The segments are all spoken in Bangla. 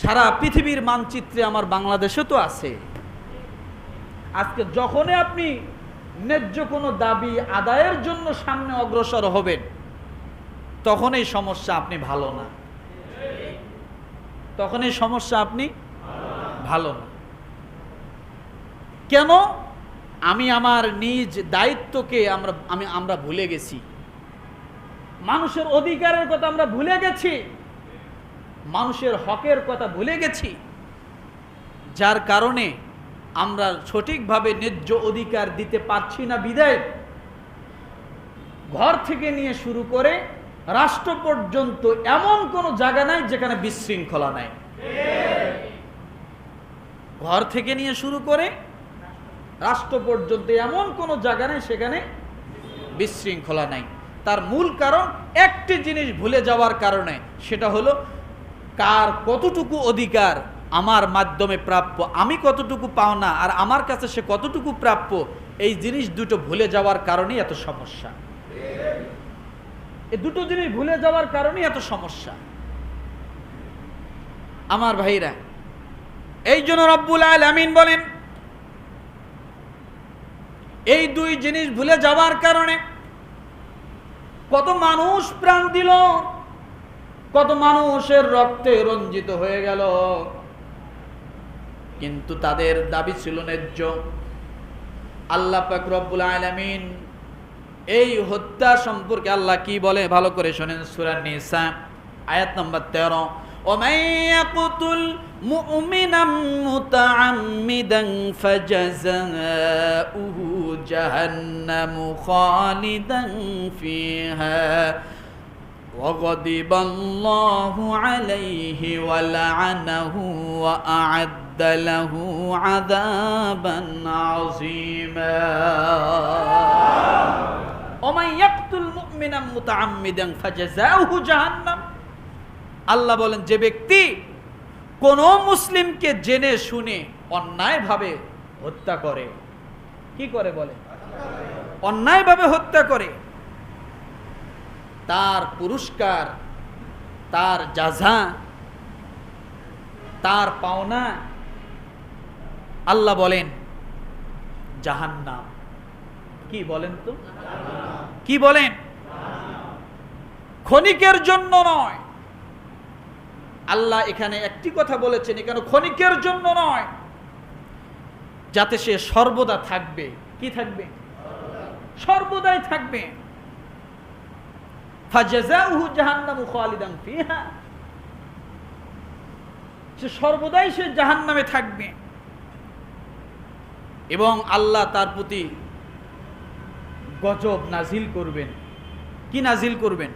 সারা পৃথিবীর মানচিত্রে আমার বাংলাদেশে তো আছে। আজকে যখনই আপনি ন্যায্য কোনো দাবি আদায়ের জন্য সামনে অগ্রসর হবেন, তখনই সমস্যা আপনি ভালো না, তখনই সমস্যা আপনি ভালো না। কেন? আমি আমার নিজ দায়িত্বকে আমরা ভুলে গেছি, মানুষের অধিকারের কথা আমরা ভুলে গেছি, মানুষের হকের কথা ভুলে গেছি, যার কারণে আমরা সঠিকভাবে ন্যায্য অধিকার দিতে পারছি না। বিদায় ঘর থেকে নিয়ে শুরু করে রাষ্ট্র পর্যন্ত এমন কোনো জায়গা নাই যেখানে বিশৃঙ্খলা নাই। ঘর থেকে নিয়ে শুরু করে রাষ্ট্র পর্যন্ত এমন কোনো জায়গা নাই সেখানে বিশৃঙ্খলা নাই। তার মূল কারণ একটি জিনিস ভুলে যাওয়ার কারণে, সেটা হলো কার কতটুকু অধিকার আমার মাধ্যমে প্রাপ্য, আমি কতটুকু পাওনা আর আমার কাছে সে কতটুকু প্রাপ্য। এই জিনিস দুটো ভুলে যাওয়ার কারণেই এত সমস্যা। এই দুটো জিনিস ভুলে যাওয়ার কারণেই এত সমস্যা। আমার ভাইরা, এই জন্য রব্বুল আলামিন বলেন, এই দুই জিনিস ভুলে যাওয়ার কারণে কত মানুষ প্রাণ দিল, কত মানুষের রক্তে রঞ্জিত হয়ে গেল, কিন্তু তাদের দাবি ছিল ন্যায্য। আল্লাহ পাক রব্বুল আলামিন এই হত্যা সম্পর্কে আল্লাহ কি বলে ভালো করে শোনেন। সূরা নিসা আয়াত নম্বর 13, ومن يقتل مؤمنا متعمدا فجزاؤه جهنم خالدا فيها وغضب الله عليه ولعنه وأعد له عذابا عظيما ومن يقتل مؤمنا متعمدا فجزاؤه جهنم। আল্লাহ বলেন, যে ব্যক্তি কোন মুসলিমকে জেনে শুনে অন্যায়ভাবে হত্যা করে, কি করে বলে? অন্যায়ভাবে হত্যা করে, তার পুরস্কার, তার জাযা, তার পাওনা আল্লাহ বলেন জাহান্নাম। কি বলেন তো? কি বলেন? ক্ষণিকের জন্য নয়। আল্লাহ এখানে একটি কথা বলেছেন, এখানে ক্ষণিকের জন্য নয়, যাতে সে সর্বদা থাকবে। কি থাকবে? সর্বদাই থাকবে। ফাজাযাউহু জাহান্নামু খালিদান ফিহা, সে সর্বদাই সে জাহান্নামে থাকবে এবং আল্লাহ তার প্রতি গজব নাজিল করবেন। কি নাজিল করবেন?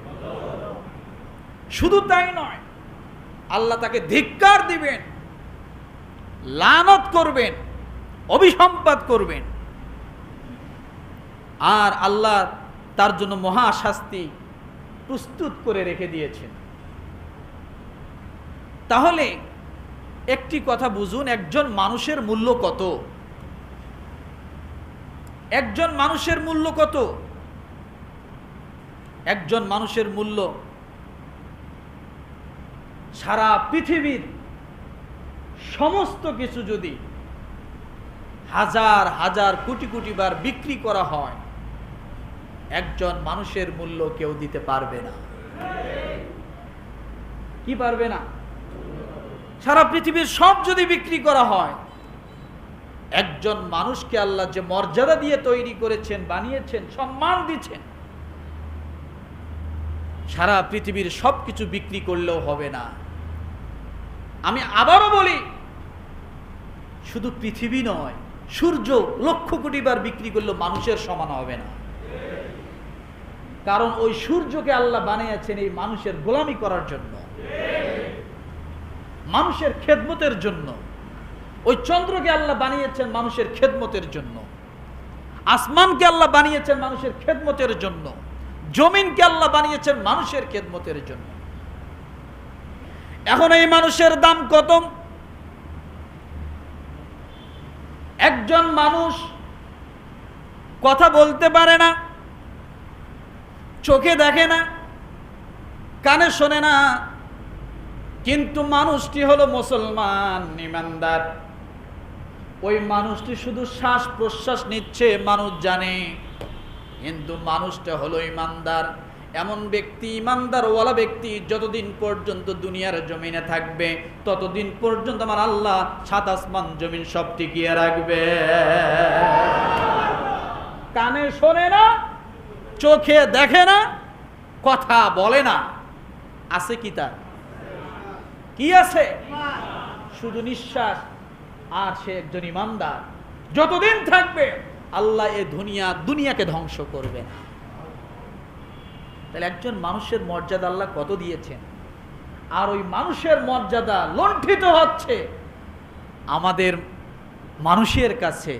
শুধু তাই নয়, আল্লাহ তাকে ধিক্কার দিবেন, লানত করবেন, অভিসম্পাত করবেন, আর আল্লাহ তার জন্য মহা শাস্তি প্রস্তুত করে রেখে দিয়েছেন। তাহলে একটি কথা বুঝুন, একজন মানুষের মূল্য কত? একজন মানুষের মূল্য কত? একজন মানুষের মূল্য সারা পৃথিবীর সমস্ত কিছু যদি হাজার হাজার কোটি কোটি বার বিক্রি করা হয়, একজন মানুষের মূল্য কেউ দিতে পারবে না। কি পারবে না? সারা পৃথিবীর সব যদি বিক্রি করা হয়, একজন মানুষকে আল্লাহ যে মর্যাদা দিয়ে তৈরি করেছেন, বানিয়েছেন, সম্মান দিচ্ছেন, সারা পৃথিবীর সবকিছু বিক্রি করলেও হবে না। আমি আবারও বলি, শুধু পৃথিবী নয়, সূর্য লক্ষ কোটি বার বিক্রি করলেও মানুষের সমান হবে না। কারণ ওই সূর্যকে আল্লাহ বানিয়েছেন এই মানুষের গোলামি করার জন্য, মানুষের খেদমতের জন্য। ওই চন্দ্রকে আল্লাহ বানিয়েছেন মানুষের খেদমতের জন্য, আসমানকে আল্লাহ বানিয়েছেন মানুষের খেদমতের জন্য, জমিনকে আল্লাহ বানিয়েছেন মানুষের খেদমতের জন্য। এখন এই মানুষের দাম কত? একজন মানুষ কথা বলতে পারে না, চোখে দেখে না, কানে শোনে না, কিন্তু মানুষটি হলো মুসলমান, ঈমানদার। ওই মানুষটি শুধু শ্বাস প্রশ্বাস নিচ্ছে, মানুষ জানে, কিন্তু মানুষটা হলো ঈমানদার। এমন ব্যক্তি, ঈমানদার ওয়ালা ব্যক্তি, যতদিন পর্যন্ত দুনিয়ার জমিনে থাকবে ততদিন পর্যন্ত আমার আল্লাহ সাত আসমান জমিন সব টিকিয়ে রাখবে। কানে শোনে না, চোখে দেখে না, কথা বলে না, আছে কি তার? কি আছে? শুধু নিঃশ্বাস। আর সে একজন ঈমানদার। যতদিন থাকবে আল্লাহ এ দুনিয়াকে ধ্বংস করবে না। তাহলে একজন মানুষের মর্যাদা আল্লাহ কত দিয়েছেন, আর ওই মানুষের মর্যাদা লুণ্ঠিত হচ্ছে আমাদের মানুষের কাছে,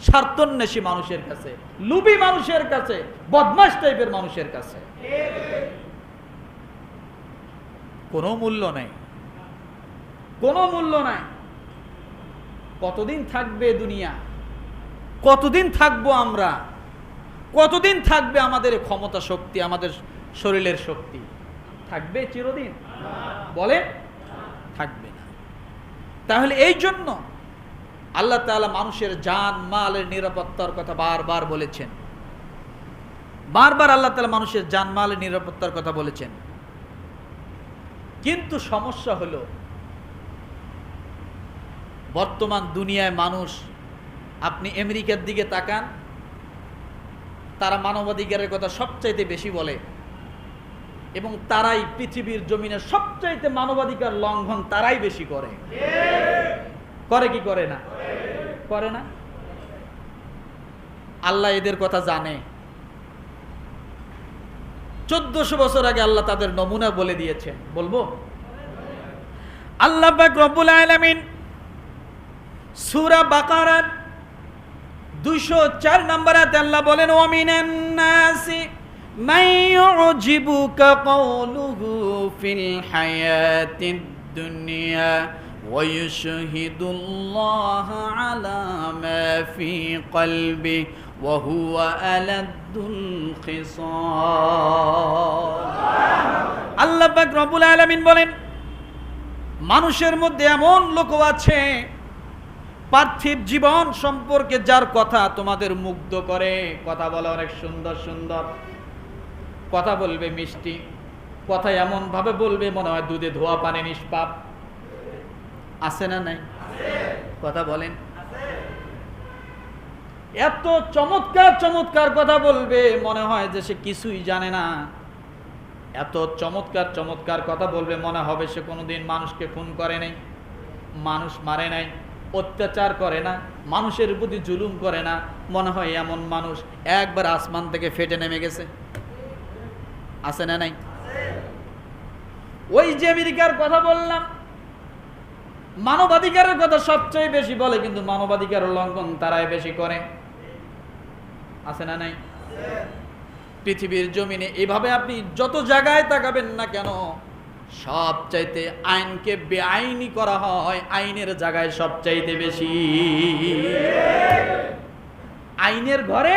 স্বার্থন্বেষী মানুষের কাছে, লুবি মানুষের কাছে, বদমাশ টাইপের মানুষের কাছে। কোনো মূল্য নেই, কোনো মূল্য নাই। কতদিন থাকবে দুনিয়া? কতদিন থাকবো আমরা? কতদিন থাকবে আমাদের ক্ষমতা শক্তি, আমাদের শরীরের শক্তি? থাকবে চিরদিন? বলে থাকবে না। তাহলে এই জন্য আল্লাহ তাআলা মানুষের জান মালের নিরাপত্তার কথা বারবার বলেছেন। বারবার আল্লাহ তাআলা মানুষের জান মালের নিরাপত্তার কথা বলেছেন। কিন্তু সমস্যা হলো বর্তমান দুনিয়ায় মানুষ, আপনি আমেরিকার দিকে তাকান, তারা মানবাধিকারের কথা সবচাইতে বেশি বলে, এবং তারাই পৃথিবীর জমিনে সবচাইতে মানবাধিকার লঙ্ঘন তারাই বেশি করে। করে কি করে না? করে না? আল্লাহ এদের কথা জানে। 1400 বছর আগে আল্লাহ তাদের নমুনা বলে দিয়েছেন। বলবো? আল্লাহ পাক রব্বুল আলামিন সূরা বাকারার 204 নম্বর আয়াতে আল্লাহ বলেন, ওয়া মিনান নাসি মান ইউজিবুকা কাওলুহু ফিল হায়াতিদ দুনিয়া ওয়া ইউশহিদুল্লাহা আলা মা ফি কলবি ওয়া হুয়া আলাদ্দুল খিসাম। আল্লাহ পাক রব্বুল আলামিন বলেন, মানুষের মধ্যে এমন লোকও আছে পার্থিব জীবন সম্পর্কে যার কথা তোমাদের মুগ্ধ করে। কথা বলে অনেক সুন্দর সুন্দর কথা বলবে, মিষ্টি কথা এমন ভাবে বলবে মনে হয় দুধে ধোয়া পানি নিষ্পাপ। আছে না নাই? কথা বলেন। এত চমৎকার চমৎকার কথা বলবে মনে হয় যে সে কিছুই জানে না। এত চমৎকার চমৎকার কথা বলবে মনে হবে সে কোনোদিন মানুষকে খুন করে নাই, মানুষ মারে নাই, অত্যাচার করে না, মানুষের প্রতি জুলুম করে না। মনে হয় এমন মানুষ একবার আসমান থেকে ফেটে নেমে গেছে। আছে না নাই? ওই যে আমেরিকার কথা বললাম, মানবাধিকারের কথা সবচেয়ে বেশি বলে, কিন্তু মানবাধিকার লঙ্ঘন তারাই বেশি করে। আছে না নাই? পৃথিবীর জমিনে এভাবে আপনি যত জায়গায় তাকাবেন না কেন, সবচাইতে আইনকে বেআইনি করা হয় আইনের জায়গায় সবচাইতে বেশি। আইনের ঘরে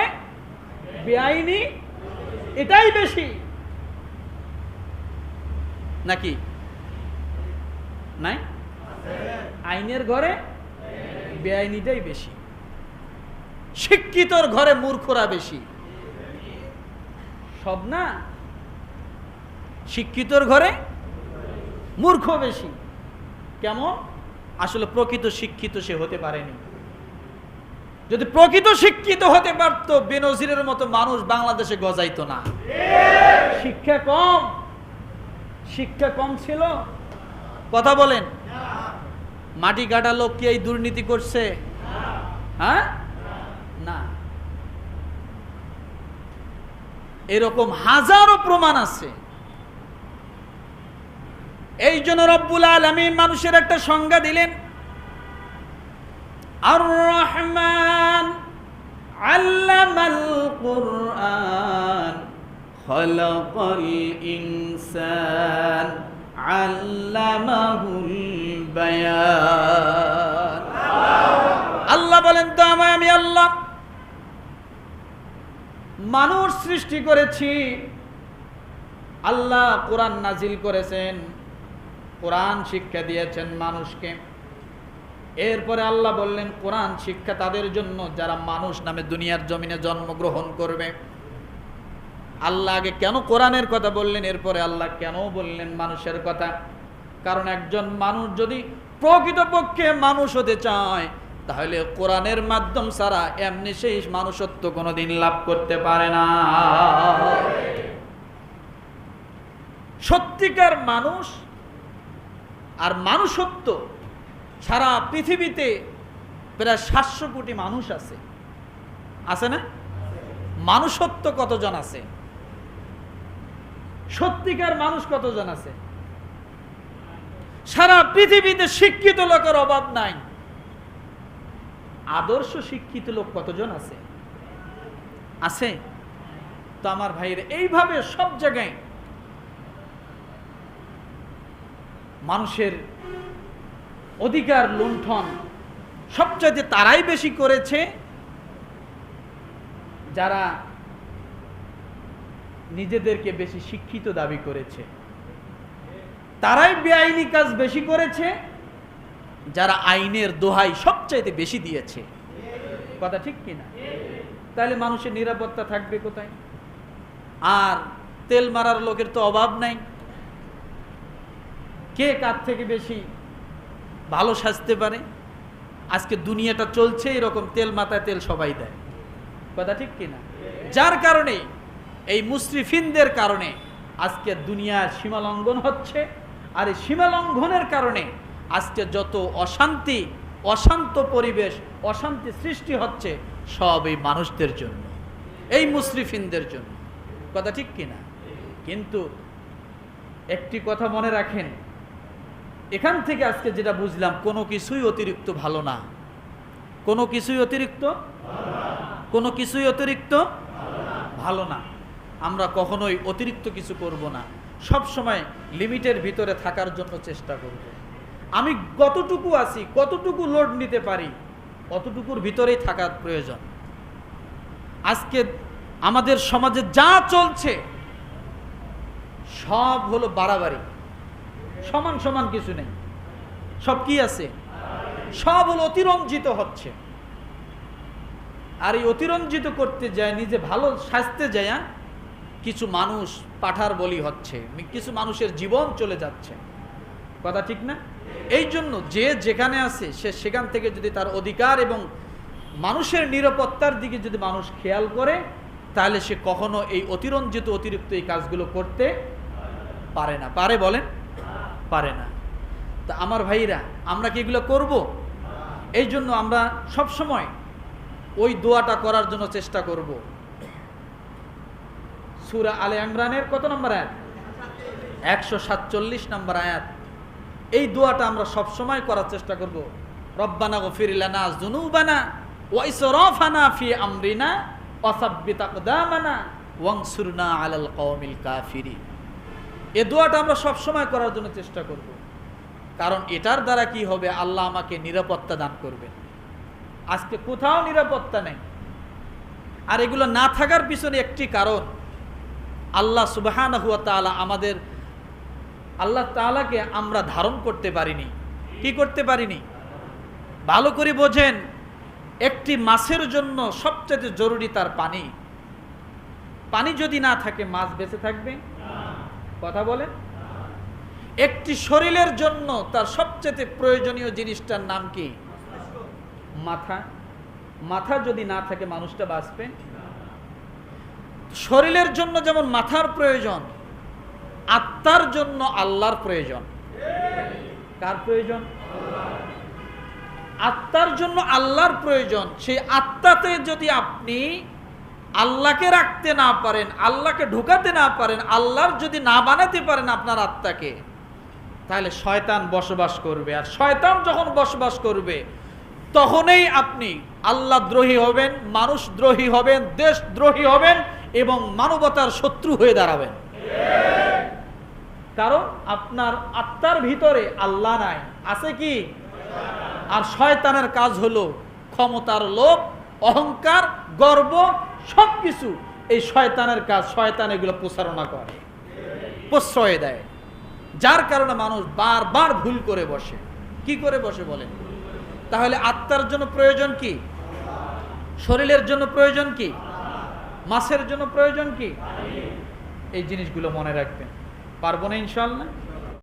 বেআইনি এটাই বেশি নাকি নাই? আইনের ঘরে বেআইনিটাই বেশি। শিক্ষিতর ঘরে মূর্খরা বেশি। সব না, শিক্ষিতর ঘরে মূর্খ বেশি। কেমন? আসলে প্রকৃত শিক্ষিত সে হতে পারেনি। যদি প্রকৃত শিক্ষিত হতে পারত, বেনজিরের মতো মানুষ বাংলাদেশে গজাইতো না। শিক্ষা কম, শিক্ষা কম ছিল। কথা বলেন। মাটি কাটা লোক কি এই দুর্নীতি করছে? হ্যাঁ, না। এরকম হাজারো প্রমাণ আছে। এই জন্য রব্বুল আলামিন মানুষের একটা সংজ্ঞা দিলেন, আর রহমান আল্লামাল কুরআন খালাকাল ইনসান আল্লামাহুল বায়ান। আল্লাহ বলেন, তো আমি আল্লাহ মানুষ সৃষ্টি করেছি। আল্লাহ কোরআন নাজিল করেছেন, কোরআন শিক্ষা দিয়েছেন মানুষকে। এরপরে আল্লাহ বললেন কোরআন শিক্ষা তাদের জন্য যারা মানুষ নামে দুনিয়ার জমিনে জন্মগ্রহণ করবে। আল্লাহ আগে কেন কোরআনের কথা বললেন, এরপরে আল্লাহ কেন বললেন মানুষের কথা? কারণ একজন মানুষ যদি প্রকৃতপক্ষে মানুষ হতে চায় তাহলে কোরআনের মাধ্যম ছাড়া এমনি সেই মানুষত্ব কোনোদিন লাভ করতে পারে না। সত্যিকার মানুষ আর মানুষত্ব সারা পৃথিবীতে প্রায় 700 কোটি মানুষ আছে, আছে না? মানুষত্ব কতজন আছে? সত্যিকার মানুষ কতজন আছে? সারা পৃথিবীতে শিক্ষিত লোকের অভাব নাই। আদর্শ শিক্ষিত লোক কতজন আছে? আছে তো আমার ভাইয়ের। এইভাবে সব জায়গায় মানুষের অধিকার লুণ্ঠন সবচাইতে তারাই বেশি করেছে যারা নিজেদেরকে বেশি শিক্ষিত দাবি করেছে। তারাই বেআইনি কাজ বেশি করেছে যারা আইনের দোহাই সবচাইতে বেশি দিয়েছে। কথা ঠিক কিনা? তাহলে মানুষের নিরাপত্তা থাকবে কোথায়? আর তেল মারার লোকের তো অভাব নাই। কে কার থেকে বেশি ভালো সাজতে পারে? আজকে দুনিয়াটা চলছে এরকম, তেল মাথায় তেল সবাই দেয়। কথা ঠিক কিনা? যার কারণে এই মুসরিফিনদের কারণে আজকে দুনিয়ার সীমালঙ্ঘন হচ্ছে। আর এই সীমালঙ্ঘনের কারণে আজকে যত অশান্তি, অশান্ত পরিবেশ, অশান্তি সৃষ্টি হচ্ছে সব এই মানুষদের জন্য, এই মুসরিফিনদের জন্য। কথা ঠিক কিনা? কিন্তু একটি কথা মনে রাখেন, এখান থেকে আজকে যেটা বুঝলাম, কোনো কিছুই অতিরিক্ত ভালো না। কোনো কিছুই অতিরিক্ত, কোনো কিছুই অতিরিক্ত ভালো না। আমরা কখনোই অতিরিক্ত কিছু করব না, সব সময় লিমিটের ভিতরে থাকার জন্য চেষ্টা করব। আমি কতটুকু আছি, কতটুকু লোড নিতে পারি, অতটুকুর ভিতরেই থাকার প্রয়োজন। আজকে আমাদের সমাজে যা চলছে সব হলো বাড়াবাড়ি, সমান সমান কিছু নেই। সব কি আছে? সব হলো অতিরঞ্জিত হচ্ছে। আর এই অতিরঞ্জিত করতে যায়, নিজে ভালো সাজতে যায়, কিছু মানুষ পাঠার বলি হচ্ছে, কিছু মানুষের জীবন চলে যাচ্ছে। কথা ঠিক না? এই জন্য যে যেখানে আছে সে সেখান থেকে যদি তার অধিকার এবং মানুষের নিরাপত্তার দিকে যদি মানুষ খেয়াল করে, তাহলে সে কখনো এই অতিরঞ্জিত অতিরিক্ত এই কাজগুলো করতে পারে না। পারে? বলেন, পারে না। তা আমার ভাইরা, আমরা কি এগুলো করব? এই জন্য আমরা সব সময় ওই দোয়াটা করার জন্য চেষ্টা করব। সূরা আলে ইমরানের কত নম্বর আয়াত? 147 নম্বর আয়াত। এই দোয়াটা আমরা সব সময় করার চেষ্টা করব। রব্বানা গফির লানা যুনুবানা ওয়া ইসরাফানা ফি আমরিনা ওয়া সাব্বিত আকদামানা ওয়ানসুরনা আলাল কওমিল কাফিরিন। এই দোয়াটা আমরা সব সময় করার জন্য চেষ্টা করব, কারণ এটার দ্বারা কি হবে? আল্লাহ আমাকে নিরাপত্তা দান করবেন। আজকে কোথাও নিরাপত্তা নেই। আর এগুলো না থাকার পিছনে একটি কারণ, আল্লাহ সুবহানাহু ওয়া তাআলা আমাদের, আল্লাহ তাআলাকে আমরা ধারণ করতে পারিনি। কি করতে পারিনি? ভালো করে বোঝেন, একটি মাছের জন্য সবচেয়ে জরুরি তার পানি। পানি যদি না থাকে মাছ বেঁচে থাকবে? কথা বলেন। একটি শরীরের জন্য তার সবচেয়ে প্রয়োজনীয় জিনিসটার নাম কি? মাথা। মাথা যদি না থাকে মানুষটা বাঁচবে? শরীরের জন্য যেমন মাথার প্রয়োজন, আত্মার জন্য আল্লাহর প্রয়োজন। কার প্রয়োজন? আত্মার জন্য আল্লাহর প্রয়োজন। সেই আত্মাতে যদি আপনি আল্লাহকে রাখতে না পারেন, আল্লাহকে ঢোকাতে না পারেন, আল্লাহর যদি না বানাতে পারেন আপনার আত্মাকে, তাহলে শয়তান বসবাস করবে। আর শয়তান যখন বসবাস করবে তখনই আপনি আল্লাহ দ্রোহী হবেন, মানুষ দ্রোহী হবেন, দেশ দ্রোহী হবেন এবং মানবতার শত্রু হয়ে দাঁড়াবেন। কারণ আপনার আত্মার ভিতরে আল্লাহ নাই, আছে কি? আর শয়তানের কাজ হলো ক্ষমতার লোভ, অহংকার, গর্ব, সবকিছু এই শয়তানের কাজ। শয়তান এগুলো প্রচারণা করে, প্রশ্রয় দেয়। যার কারণে মানুষ বারবার ভুল করে বসে। কি করে বসে বলেন? তাহলে আত্মার জন্য প্রয়োজন কি? শরীরের জন্য প্রয়োজন কি? মাসের জন্য প্রয়োজন কি? এই জিনিসগুলো মনে রাখবেন। পারবো না ইনশাআল্লাহ?